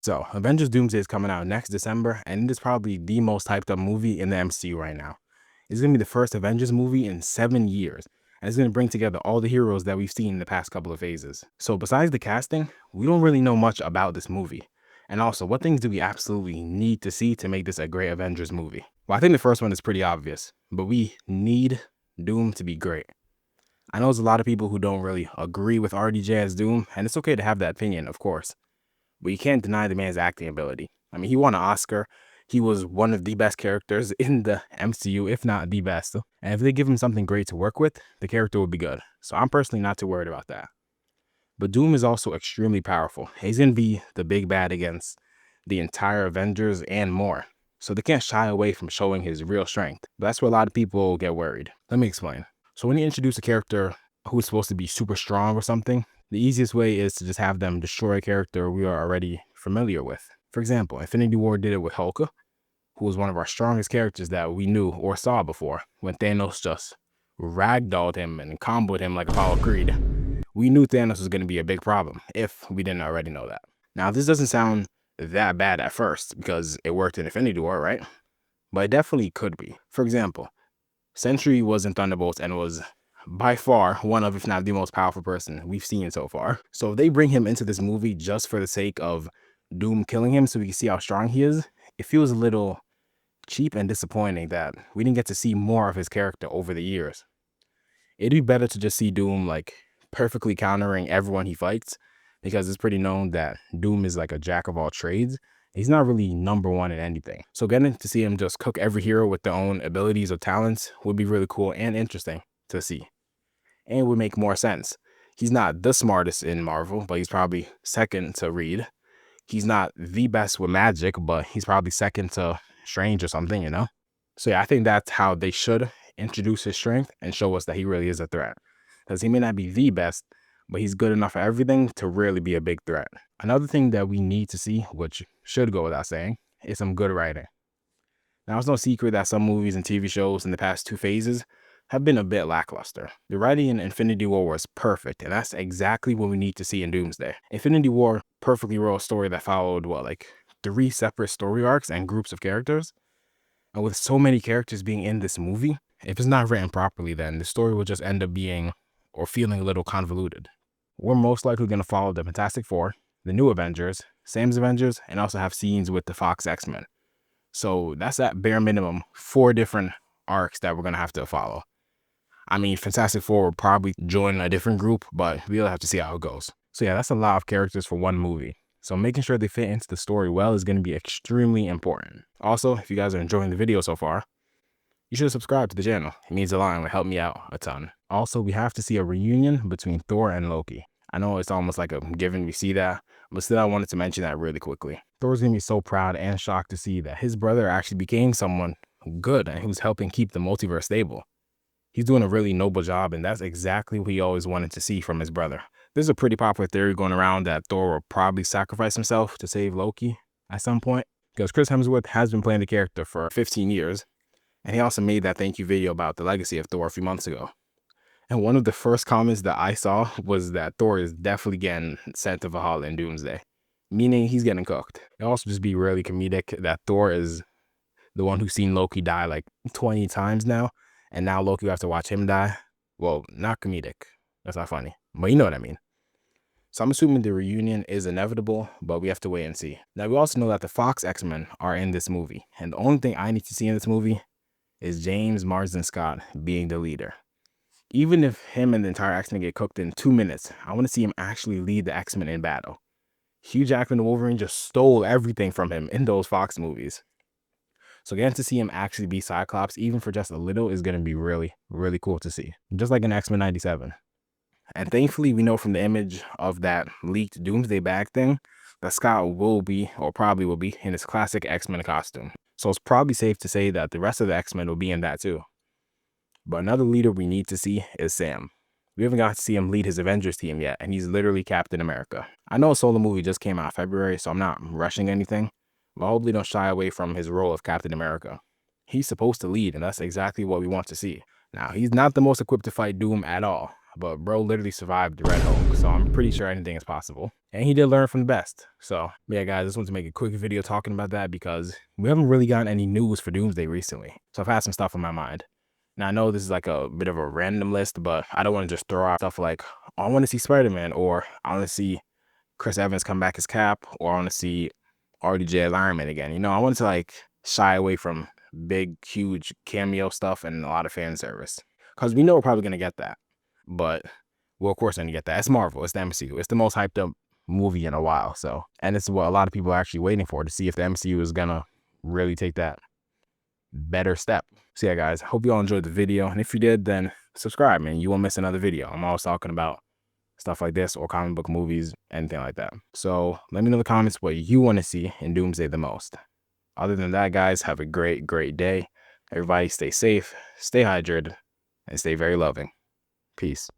So, Avengers Doomsday is coming out next December, and it is probably the most hyped up movie in the MCU right now. It's going to be the first Avengers movie in 7 years, and it's going to bring together all the heroes that we've seen in the past couple of phases. So, besides the casting, we don't really know much about this movie. And also, what things do we absolutely need to see to make this a great Avengers movie? Well, I think the first one is pretty obvious, but we need Doom to be great. I know there's a lot of people who don't really agree with RDJ as Doom, and it's okay to have that opinion, of course. But you can't deny the man's acting ability. I mean, he won an Oscar. He was one of the best characters in the MCU, if not the best. And if they give him something great to work with, the character will be good. So I'm personally not too worried about that. But Doom is also extremely powerful. He's going to be the big bad against the entire Avengers and more. So they can't shy away from showing his real strength. But that's where a lot of people get worried. Let me explain. So when you introduce a character who's supposed to be super strong or something, the easiest way is to just have them destroy a character we are already familiar with. For example, Infinity War did it with Hulk, who was one of our strongest characters that we knew or saw before, when Thanos just ragdolled him and comboed him like Apollo Creed. We knew Thanos was going to be a big problem, if we didn't already know that. Now, this doesn't sound that bad at first, because it worked in Infinity War, right? But it definitely could be. For example, Sentry was in Thunderbolts and was by far one of, if not the most powerful person we've seen so far. So if they bring him into this movie just for the sake of Doom killing him so we can see how strong he is, it feels a little cheap and disappointing that we didn't get to see more of his character over the years. It'd be better to just see Doom like perfectly countering everyone he fights, because it's pretty known that Doom is like a jack of all trades. He's not really number one in anything. So getting to see him just cook every hero with their own abilities or talents would be really cool and interesting to see. And would make more sense. He's not the smartest in Marvel, but he's probably second to Reed. He's not the best with magic, but he's probably second to Strange or something, you know? So yeah, I think that's how they should introduce his strength and show us that he really is a threat. Because he may not be the best, but he's good enough for everything to really be a big threat. Another thing that we need to see, which should go without saying, is some good writing. Now, it's no secret that some movies and TV shows in the past two phases have been a bit lackluster. The writing in Infinity War was perfect, and that's exactly what we need to see in Doomsday. Infinity War perfectly wrote a story that followed, like 3 separate story arcs and groups of characters. And with so many characters being in this movie, if it's not written properly, then the story will just end up being or feeling a little convoluted. We're most likely going to follow the Fantastic Four, the new Avengers, Sam's Avengers, and also have scenes with the Fox X-Men. So that's at bare minimum 4 different arcs that we're going to have to follow. I mean, Fantastic Four will probably join a different group, but we'll have to see how it goes. So yeah, that's a lot of characters for one movie. So making sure they fit into the story well is going to be extremely important. Also, if you guys are enjoying the video so far, you should subscribe to the channel. It means a lot and will help me out a ton. Also, we have to see a reunion between Thor and Loki. I know it's almost like a given we see that, but still I wanted to mention that really quickly. Thor's going to be so proud and shocked to see that his brother actually became someone good and who's helping keep the multiverse stable. He's doing a really noble job, and that's exactly what he always wanted to see from his brother. There's a pretty popular theory going around that Thor will probably sacrifice himself to save Loki at some point, because Chris Hemsworth has been playing the character for 15 years, and he also made that thank you video about the legacy of Thor a few months ago. And one of the first comments that I saw was that Thor is definitely getting sent to Valhalla in Doomsday, meaning he's getting cooked. It'll also just be really comedic that Thor is the one who's seen Loki die like 20 times now, and now Loki will have to watch him die. Well, not comedic. That's not funny. But you know what I mean. So I'm assuming the reunion is inevitable, but we have to wait and see. Now, we also know that the Fox X-Men are in this movie. And the only thing I need to see in this movie is James Marsden Scott being the leader. Even if him and the entire X-Men get cooked in 2 minutes, I want to see him actually lead the X-Men in battle. Hugh Jackman, the Wolverine, just stole everything from him in those Fox movies. So getting to see him actually be Cyclops, even for just a little, is going to be really, really cool to see. Just like in X-Men 97. And thankfully, we know from the image of that leaked Doomsday bag thing that Scott will be, or probably will be, in his classic X-Men costume. So it's probably safe to say that the rest of the X-Men will be in that too. But another leader we need to see is Sam. We haven't got to see him lead his Avengers team yet, and he's literally Captain America. I know a solo movie just came out in February, so I'm not rushing anything. But hopefully don't shy away from his role of Captain America. He's supposed to lead, and that's exactly what we want to see. Now, he's not the most equipped to fight Doom at all, but bro literally survived the Red Hulk, so I'm pretty sure anything is possible. And he did learn from the best. So yeah, guys, I just wanted to make a quick video talking about that because we haven't really gotten any news for Doomsday recently. So I've had some stuff on my mind. Now I know this is like a bit of a random list, but I don't want to just throw out stuff like, oh, I want to see Spider-Man, or I want to see Chris Evans come back as Cap, or I want to see RDJ as Iron Man again. You know, I wanted to like shy away from big, huge cameo stuff and a lot of fan service, because we know we're probably gonna get that. But well, of course, I'm gonna get that. It's Marvel. It's the MCU. It's the most hyped up movie in a while. So, and it's what a lot of people are actually waiting for, to see if the MCU is gonna really take that better step. So yeah, guys, hope you all enjoyed the video, and if you did, then subscribe, man. You won't miss another video. I'm always talking about stuff like this, or comic book movies, anything like that. So let me know in the comments what you want to see in Doomsday the most. Other than that, guys, have a great day. Everybody stay safe, stay hydrated, and stay very loving. Peace.